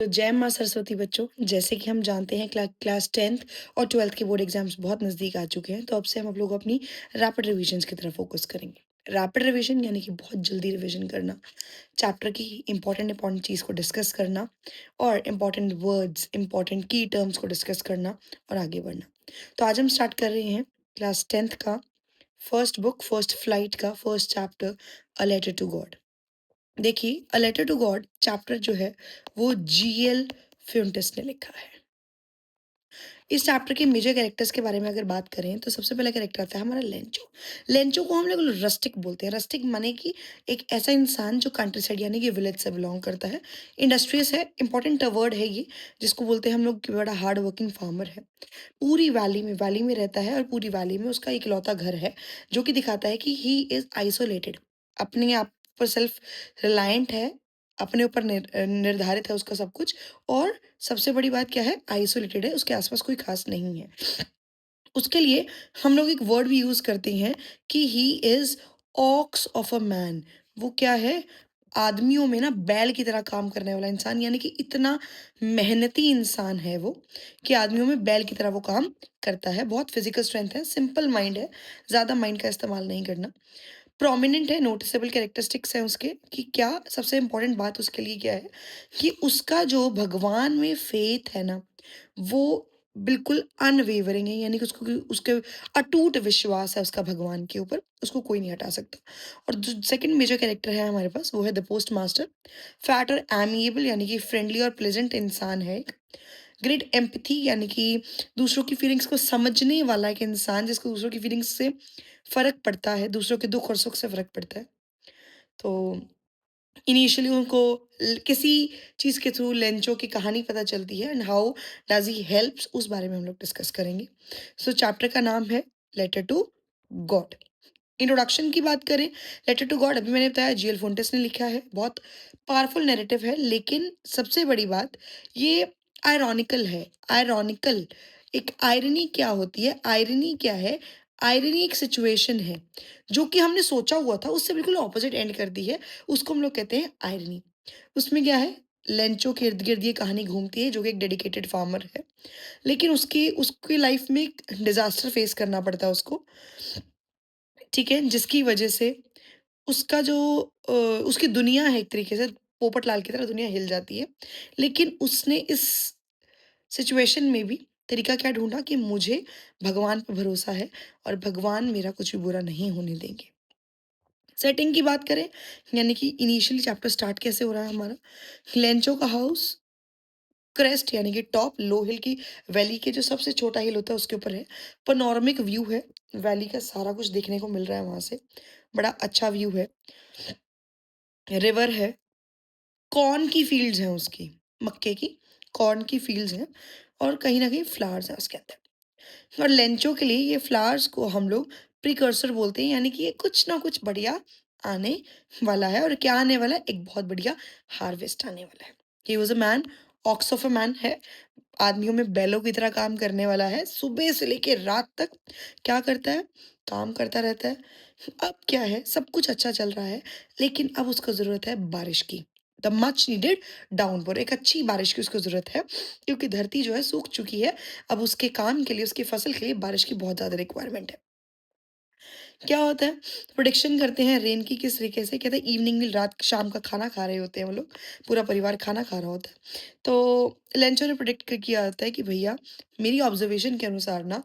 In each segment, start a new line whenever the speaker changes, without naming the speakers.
तो जय माँ सरस्वती बच्चों, जैसे कि हम जानते हैं क्लास 10th और 12th के बोर्ड एग्जाम्स बहुत नज़दीक आ चुके हैं, तो अब से हम लोग अपनी रैपिड रिविजन्स की तरफ फोकस करेंगे। रैपिड रिवीजन यानी कि बहुत जल्दी रिवीजन करना, चैप्टर की इंपॉर्टेंट इंपॉर्टेंट चीज़ को डिस्कस करना और इंपॉर्टेंट वर्ड्स, इंपॉर्टेंट की टर्म्स को डिस्कस करना और आगे बढ़ना। तो आज हम स्टार्ट कर रहे हैं क्लास 10th का फर्स्ट बुक, फर्स्ट फ्लाइट का first chapter, a letter to God. देखिए, a letter to God chapter जो है वो जीएल फ्यूंटिस ने लिखा है। इस चैप्टर के मेजर कैरेक्टर्स के बारे में अगर बात करें तो सबसे पहला कैरेक्टर आता है हमारा लेंचो। लेंचो को हम लोग रस्टिक बोलते हैं। रस्टिक माने कि एक ऐसा इंसान जो कंट्री साइड यानी कि विलेज से बिलोंग करता है। इंडस्ट्रियस है, इंपॉर्टेंट वर्ड है ये, जिसको बोलते हैं हम लोग कि बड़ा हार्ड वर्किंग फार्मर है। पूरी वैली में रहता है और पूरी वैली में उसका इकलौता घर है, जो कि दिखाता है कि ही इज आइसोलेटेड, अपने आप पर सेल्फ रिलायंट है, अपने ऊपर निर्धारित है उसका सब कुछ। और सबसे बड़ी बात क्या है, आइसोलेटेड है, उसके आसपास कोई खास नहीं है। उसके लिए हम लोग एक वर्ड भी यूज करते हैं कि he is ox of a man. वो क्या है, आदमियों में ना बैल की तरह काम करने वाला इंसान, यानी कि इतना मेहनती इंसान है वो कि आदमियों में बैल की तरह वो काम करता है। बहुत फिजिकल स्ट्रेंथ है, सिंपल माइंड है, ज्यादा माइंड का इस्तेमाल नहीं करना। प्रोमिनेंट है, नोटिसेबल कैरेक्टरिस्टिक्स हैं उसके कि क्या सबसे इंपॉर्टेंट बात उसके लिए क्या है कि उसका जो भगवान में फेथ है ना, वो बिल्कुल अनवेवरिंग है, यानी कि उसको उसके अटूट विश्वास है उसका भगवान के ऊपर, उसको कोई नहीं हटा सकता। और जो सेकंड मेजर कैरेक्टर है हमारे पास वो है द पोस्ट मास्टर। फैट और एमिएबल यानी कि फ्रेंडली और प्लेजेंट इंसान है एक। ग्रेट एम्पथी यानी कि दूसरों की फीलिंग्स को समझने वाला एक इंसान, जिसको दूसरों की फीलिंग्स से फ़र्क पड़ता है, दूसरों के दुःख और सुख से फ़र्क पड़ता है। तो इनिशियली उनको किसी चीज़ के थ्रू लेंचो की कहानी पता चलती है and how does he helps, उस बारे में हम लोग डिस्कस करेंगे। सो चैप्टर का नाम है लेटर टू गॉड। इंट्रोडक्शन की बात करें, लेटर टू गॉड अभी मैंने बताया जीएल फोंटेस ने लिखा है, बहुत पावरफुल नैरेटिव है, लेकिन सबसे बड़ी बात ये आयरॉनिकल है। आयरॉनिकल, एक आयरनी क्या होती है, आयरनी क्या है, आयरनी एक सिचुएशन है जो कि हमने सोचा हुआ था उससे बिल्कुल ऑपोजिट एंड कर दी है, उसको हम लोग कहते हैं आयरनी। उसमें क्या है, लेंचो के इर्द गिर्द ये कहानी घूमती है, जो कि एक डेडिकेटेड फार्मर है, लेकिन उसकी उसकी लाइफ में एक डिजास्टर फेस करना पड़ता है उसको, ठीक है, जिसकी वजह से उसका जो उसकी दुनिया है एक तरीके से पोपटलाल की तरह दुनिया हिल जाती है। लेकिन उसने इस सिचुएशन में भी तरीका क्या ढूँढा कि मुझे भगवान पे भरोसा है और भगवान मेरा कुछ भी बुरा नहीं होने देंगे। सेटिंग की बात करें, यानी कि इनिशियली चैप्टर स्टार्ट कैसे हो रहा है हमारा, लेंचो का हाउस क्रेस्ट यानी कि टॉप लो हिल की वैली के जो सबसे छोटा हिल होता है उसके ऊपर है। पैनोरामिक व्यू है, वैली का सारा कुछ देखने को मिल रहा है वहां से, बड़ा अच्छा व्यू है। रिवर है, कॉर्न की फील्ड्स हैं उसकी, मक्के की कॉर्न की फील्ड्स हैं, और कहीं न कहीं फ्लावर्स हैं उसके अंदर। और लेंचो के लिए ये फ्लावर्स को हम लोग प्रिकर्सर बोलते हैं, यानी कि ये कुछ ना कुछ बढ़िया आने वाला है। और क्या आने वाला है, एक बहुत बढ़िया हार्वेस्ट आने वाला है। He was a man, ox of a man है, आदमियों में बैलों की तरह काम करने वाला है, सुबह से लेके रात तक क्या करता है, काम करता रहता है। अब क्या है, सब कुछ अच्छा चल रहा है, लेकिन अब उसको ज़रूरत है बारिश की, द मच नीडेड डाउनपोर, एक अच्छी बारिश की उसको ज़रूरत है, क्योंकि धरती जो है सूख चुकी है। अब उसके काम के लिए, उसकी फसल के लिए बारिश की बहुत ज़्यादा रिक्वायरमेंट है। क्या होता है, प्रोडिक्शन करते हैं रेन की किस तरीके से, कहते हैं इवनिंग में, रात शाम का खाना खा रहे होते हैं वो लोग, पूरा परिवार खाना खा रहा होता है। तो लेंचो ने प्रोडिक्ट किया होता है कि भैया मेरी ऑब्जर्वेशन के अनुसार ना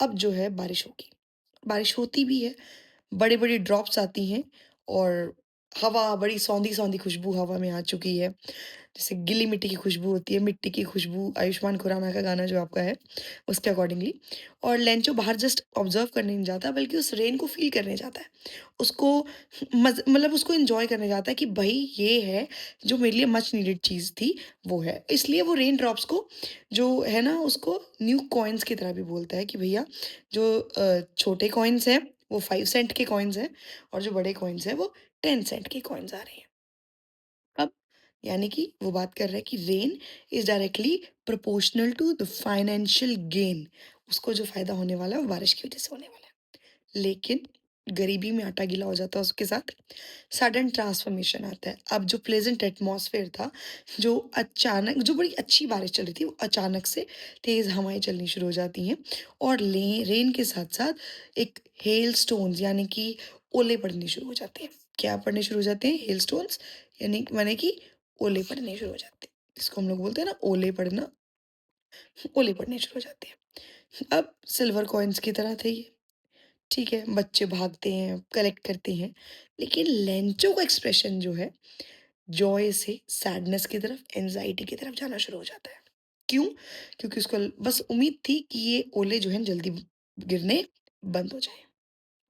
अब जो है बारिश होगी। बारिश होती भी है, बड़ी बड़ी ड्रॉप्स आती हैं, और हवा बड़ी सौंधी सौंधी खुशबू हवा में आ चुकी है, जैसे गीली मिट्टी की खुशबू होती है, मिट्टी की खुशबू, आयुष्मान खुराना का गाना जो आपका है, उसके अकॉर्डिंगली। और लेंचो बाहर जस्ट ऑब्जर्व करने नहीं जाता, बल्कि उस रेन को फ़ील करने जाता है। उसको मतलब उसको एन्जॉय करने जाता है कि भई ये है, जो मेरे लिए मच नीडेड चीज़ थी, वो है। इसलिए वो रेन ड्रॉप्स को जो है ना, उसको न्यू कॉइन्स की तरह भी बोलता है कि भैया जो छोटे कॉइन्स हैं, वो 5 सेंट के कॉइन्स हैं, और जो बड़े कॉइन्स हैं, वो 10 सेंट के कॉइन्स आ रहे हैं। अब यानी कि वो बात कर रहा है कि rain is directly proportional to the financial gain, उसको जो फायदा होने वाला है वो बारिश की वजह से होने वाला है। लेकिन गरीबी में आटा गीला हो जाता है उसके साथ, सडन ट्रांसफॉर्मेशन आता है। अब जो प्लेज़ेंट एटमॉस्फेयर था, जो अचानक जो बड़ी अच्छी बारिश चल रही थी, वो अचानक से तेज़ हवाएँ चलनी शुरू हो जाती हैं और ले रेन के साथ-साथ एक हेलस्टोन्स यानी कि ओले पड़ने शुरू हो जाते हैं। क्या पड़ने शुरू हो जाते हैं? हेलस्टोन्स यानी माने कि ओले पड़ने शुरू हो जाते हैं। जिसको हम लोग बोलते हैं ना ओले पड़ना, ओले पड़ने शुरू हो जाते हैं। अब सिल्वर कॉइन्स की तरह थे ये। ठीक है, बच्चे भागते हैं, कलेक्ट करते हैं, लेकिन लेंचो का एक्सप्रेशन जो है, जॉय से सैडनेस की तरफ, एंग्ज़ायटी की तरफ जाना शुरू हो जाता है। क्यों? क्योंकि उसको बस उम्मीद थी कि ये ओले जो हैं जल्दी गिरने बंद हो जाएँ।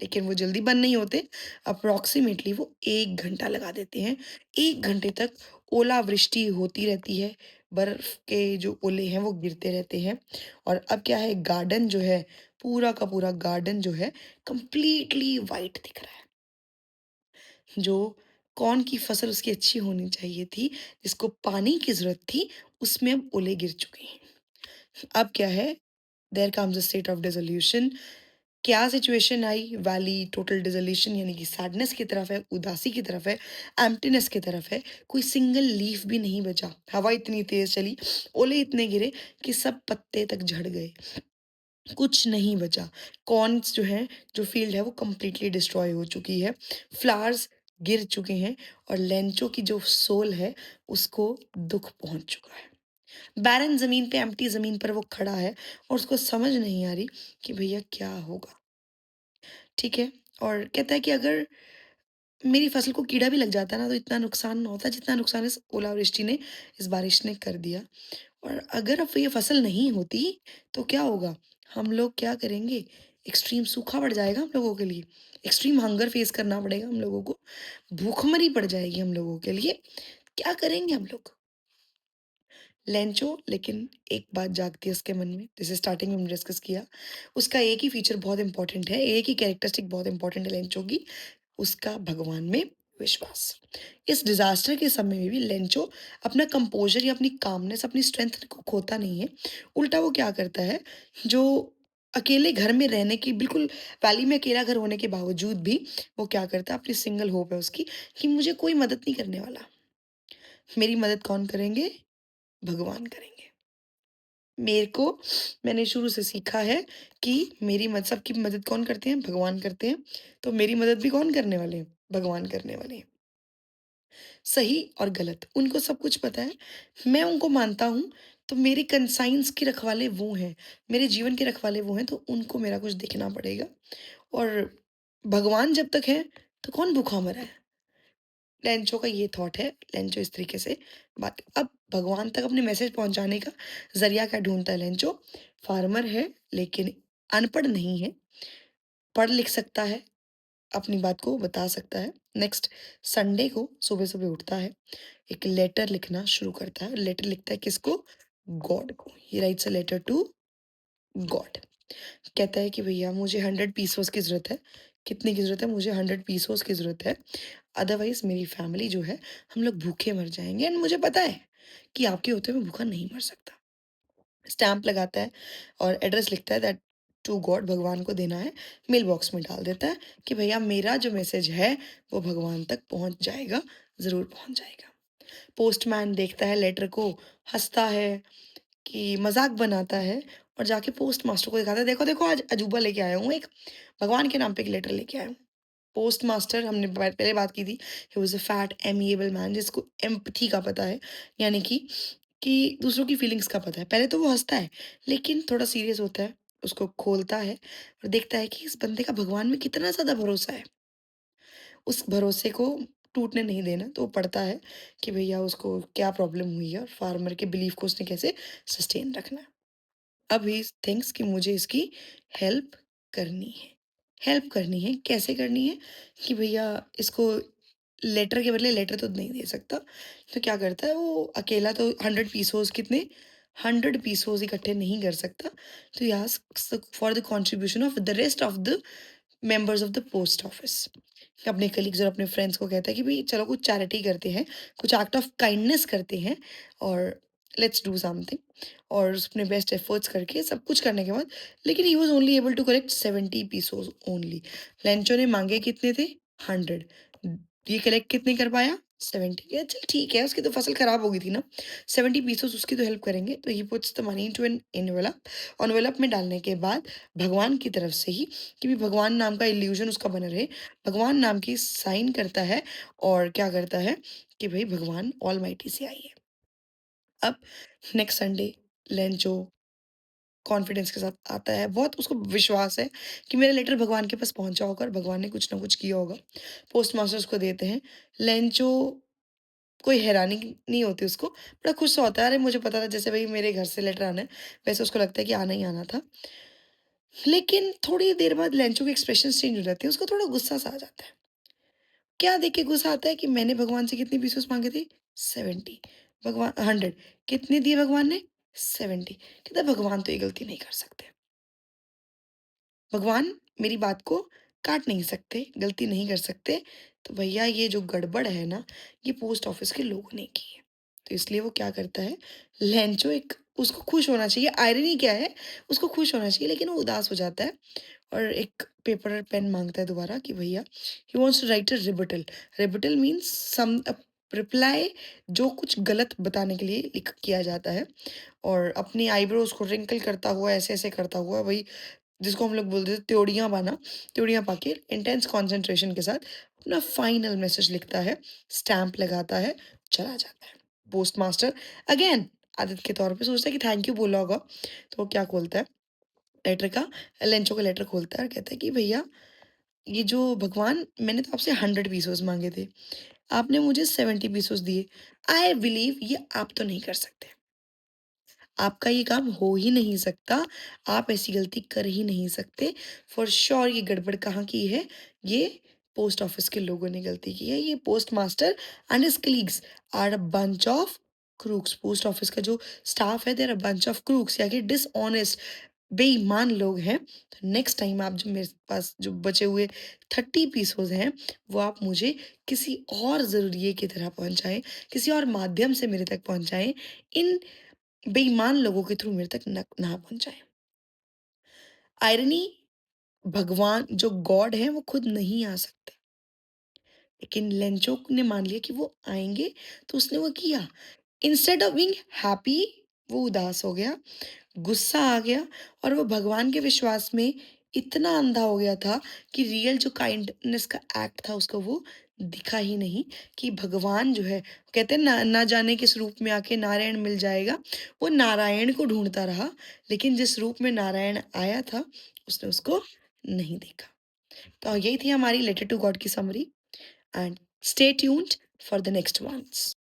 लेकिन वो जल्दी बंद नहीं होते, अप्रॉक्सिमेटली वो 1 घंटा लगा देते हैं। 1 घंटे तक ओलावृष्टि होती रहती है, बर्फ़ के जो ओले हैं वो गिरते रहते हैं और अब क्या है गार्डन जो है, पूरा का पूरा गार्डन जो है कंप्लीटली व्हाइट दिख रहा है। जो कॉर्न की फसल उसकी अच्छी होनी चाहिए थी, जिसको पानी की ज़रूरत थी, उसमें अब ओले गिर चुके हैं। अब क्या है, there comes a state of dissolution. क्या सिचुएशन आई? वैली टोटल डिसोल्यूशन यानी कि सैडनेस की तरफ है, उदासी की तरफ है, एम्प्टीनेस की तरफ है, कोई सिंगल लीफ भी नहीं बचा। हवा इतनी तेज़ चली, ओले इतने गिरे कि सब पत्ते तक झड़ गए, कुछ नहीं बचा। कॉर्न्स जो हैं, जो फ़ील्ड है वो कंप्लीटली डिस्ट्रॉय हो चुकी है, फ्लावर्स गिर चुके हैं और लेंचो की जो सोल है, उसको दुःख पहुँच चुका है। बैरन ज़मीन पे, एम्प्टी ज़मीन पर वो खड़ा है और उसको समझ नहीं आ रही कि भैया क्या होगा? ठीक है? और कहता है कि अगर मेरी फसल को कीड़ा भी लग जाता ना तो इतना नुकसान ना होता जितना नुकसान इस ओलावृष्टि ने, इस बारिश ने कर दिया। और अगर अब ये फसल नहीं होती तो क्या होगा? हम लोग क्या करेंगे? एक्सट्रीम सूखा पड़ जाएगा हम लोगों के लिए, एक्सट्रीम हंगर फेस करना पड़ेगा हम लोगों को, भूखमरी पड़ जाएगी हम लोगों के लिए। क्या करेंगे हम लोग? लेंचो लेकिन एक बात जागती है उसके मन में, जैसे स्टार्टिंग में हमने डिस्कस किया, उसका एक ही फीचर बहुत इम्पोर्टेंट है, एक ही कैरेक्टरिस्टिक बहुत इम्पोर्टेंट है लेंचो की, उसका भगवान में विश्वास। इस डिज़ास्टर के समय में भी लेंचो अपना कंपोज़र या अपनी कामनेस, अपनी स्ट्रेंथ को खोता नहीं है। उल्टा वो क्या करता है, जो अकेले घर में रहने की बिल्कुल वैली में अकेला घर होने के बावजूद भी वो क्या करता है, अपनी सिंगल होप है उसकी कि मुझे कोई मदद नहीं करने वाला। मेरी मदद कौन करेंगे? भगवान करेंगे। मेरे को मैंने शुरू से सीखा है कि मेरी मद सबकी मदद कौन करते हैं? भगवान करते हैं। तो मेरी मदद भी कौन करने वाले हैं? भगवान करने वाले हैं। सही और गलत उनको सब कुछ पता है। मैं उनको मानता हूँ, तो मेरे कंसाइंस के रखवाले वो हैं, मेरे जीवन के रखवाले वो हैं, तो उनको मेरा कुछ देखना पड़ेगा और भगवान जब तक हैं, तो कौन भूखा मरा है? लेंचो का ये थॉट है, लेंचो इस तरीके से बात अब भगवान तक अपने मैसेज पहुँचाने का ज़रिया क्या ढूँढता है लेंचो? फार्मर है, लेकिन अनपढ़ नहीं है, पढ़ लिख सकता है, अपनी बात को बता सकता है। नेक्स्ट संडे को सुबह-सुबह उठता है, एक लेटर लिखना शुरू करता है। लेटर लिखता है किसको? गॉड को। He writes a letter to God. कहता है कि भैया मुझे 100 पीसोस की ज़रूरत है। कितने की ज़रूरत है? मुझे 100 पीसोस की ज़रूरत है। अदरवाइज़ मेरी फैमिली जो है, हम लोग भूखे मर जाएँगे एंड मुझे पता है कि आपके होते हुए मैं भूखा नहीं मर सकता। स्टैम्प लगाता है और एड्रेस लिखता है दैट टू गॉड भगवान को देना है, मेल बॉक्स में डाल देता है कि भैया मेरा जो मैसेज है, वो भगवान तक पहुँच जाएगा, ज़रूर पहुँच जाएगा। पोस्टमैन देखता है लेटर को, हँसता है कि मज़ाक बनाता है और जाके पोस्ट मास्टर को दिखाता है, देखो, देखो आज अजूबा लेके आया हूँ एक, भगवान के नाम पे एक लेटर लेके आया हूँ। पोस्ट मास्टर हमने पहले बात की थी, he was a fat amiable man जिसको एम्पैथी का पता है, यानी कि दूसरों की फीलिंग्स का पता है। पहले तो वो हँसता है, लेकिन थोड़ा सीरियस होता है, उसको खोलता है और देखता है कि इस बंदे का भगवान में कितना ज़्यादा भरोसा है। उस भरोसे को टूटने नहीं देना, तो वो पढ़ता है कि भैया उसको क्या प्रॉब्लम हुई है और फार्मर के बिलीफ को उसने कैसे सस्टेन रखना है। अब ही थिंक्स कि मुझे इसकी हेल्प करनी है। हेल्प करनी है, कैसे करनी है? कि भैया इसको लेटर के बदले लेटर तो नहीं दे सकता, तो क्या करता है वो अकेला तो 100 पीसोज़ कितने 100 पीसोज़ इकट्ठे नहीं कर सकता, तो ही asks for the contribution of the rest of the members of the post office. अपने कलीग्स और अपने फ्रेंड्स को कहता है कि भई चलो कुछ चैरिटी करते हैं, कुछ एक्ट ऑफ काइंडनेस करते हैं और लेट्स डू समथिंग, और उसने बेस्ट एफर्ट्स करके सब कुछ करने के बाद, लेकिन he was only able to collect 70 pesos only. Lencho ने मांगे कितने थे? 100। ये कलेक्ट कितने कर पाया? 70। या चल ठीक है, उसकी तो फसल खराब हो गई थी ना, 70 पीसोस उसकी तो हेल्प करेंगे। तो he puts the money into an envelope. Envelope में डालने के बाद भगवान की तरफ से ही, कि भी भगवान नाम का इल्यूजन उसका बना रहे, भगवान नाम की साइन करता है, और क्या करता है कि भाई भगवान ऑलमाइटी से आई है। अब नेक्स्ट संडे लेंचो कॉन्फिडेंस के साथ आता है, बहुत उसको विश्वास है कि मेरा लेटर भगवान के पास पहुंचा होगा और भगवान ने कुछ ना कुछ किया होगा। पोस्ट मास्टर्स को देते हैं। लेंचो, कोई हैरानी नहीं होती उसको, बड़ा खुश सा होता है, अरे मुझे पता था जैसे भाई मेरे घर से लेटर आना है, वैसे उसको लगता है कि आना ही आना था। लेकिन थोड़ी देर बाद लेंचो के एक्सप्रेशन चेंज हो जाते हैं, उसको थोड़ा गुस्सा सा आ जाता है। क्या देख के गुस्सा आता है कि मैंने भगवान से कितनी पीसेस मांगे थे? 70। भगवान 100। कितने दिए भगवान ने? 70। कहता है भगवान तो ये गलती नहीं कर सकते, भगवान मेरी बात को काट नहीं सकते, गलती नहीं कर सकते। तो भैया ये जो गड़बड़ है ना, ये पोस्ट ऑफिस के लोगों ने की है। तो इसलिए वो क्या करता है, लेंचो एक, उसको खुश होना चाहिए, आयरनी क्या है, उसको खुश होना चाहिए, लेकिन वो उदास हो जाता है और एक पेपर और पेन मांगता है दोबारा कि भैया, he wants to write a rebuttal. Rebuttal means some reply, जो कुछ गलत बताने के लिए लिख किया जाता है। और अपनी आईब्रोज को रिंकल करता हुआ, ऐसे ऐसे करता हुआ, वही जिसको हम लोग बोलते थे त्योड़ियाँ पाना, त्योड़ियाँ पा के इंटेंस कंसंट्रेशन के साथ अपना फाइनल मैसेज लिखता है, स्टैम्प लगाता है, चला जाता है। पोस्ट मास्टर अगेन आदित्य के तौर पे सोचता है कि थैंक यू बोला होगा, तो वो क्या खोलता है, लेटर का, लेंचो का लेटर खोलता है और कहता है कि भैया, ये जो भगवान, मैंने तो आपसे 100 पीसेस मांगे थे, आपने मुझे 70 पीसेस दिए। आई बिलीव ये आप तो नहीं कर सकते, आपका ये काम हो ही नहीं सकता, आप ऐसी गलती कर ही नहीं सकते। फॉर श्योर ये गड़बड़ कहाँ की है? ये पोस्ट ऑफिस के लोगों ने गलती की है। ये post master and his colleagues are a bunch of crooks. Post office का जो स्टाफ है, they are a bunch of crooks, या कि डिसऑनेस्ट, बेईमान लोग हैं। तो नेक्स्ट टाइम आप जो मेरे पास जो बचे हुए 30 पीसेस हैं, वो आप मुझे किसी और ज़रिए की तरह पहुँचाएँ, किसी और माध्यम से मेरे तक पहुँचाएँ। इन बेईमान लोगों के थ्रू मेरे तक ना पहुंचाए। आयरनी, भगवान जो गॉड है वो खुद नहीं आ सकते, लेकिन लेंचोक ने मान लिया कि वो आएंगे, तो उसने वो किया। इंस्टेड ऑफ बीइंग हैप्पी, वो उदास हो गया, गुस्सा आ गया, और वो भगवान के विश्वास में इतना अंधा हो गया था कि रियल जो काइंडनेस का एक्ट था उसको वो दिखा ही नहीं। कि भगवान जो है, कहते हैं ना, ना जाने किस रूप में आके नारायण मिल जाएगा, वो नारायण को ढूंढता रहा, लेकिन जिस रूप में नारायण आया था उसने उसको नहीं देखा। तो यही थी हमारी लेटर टू गॉड की summary, and stay tuned for the next once.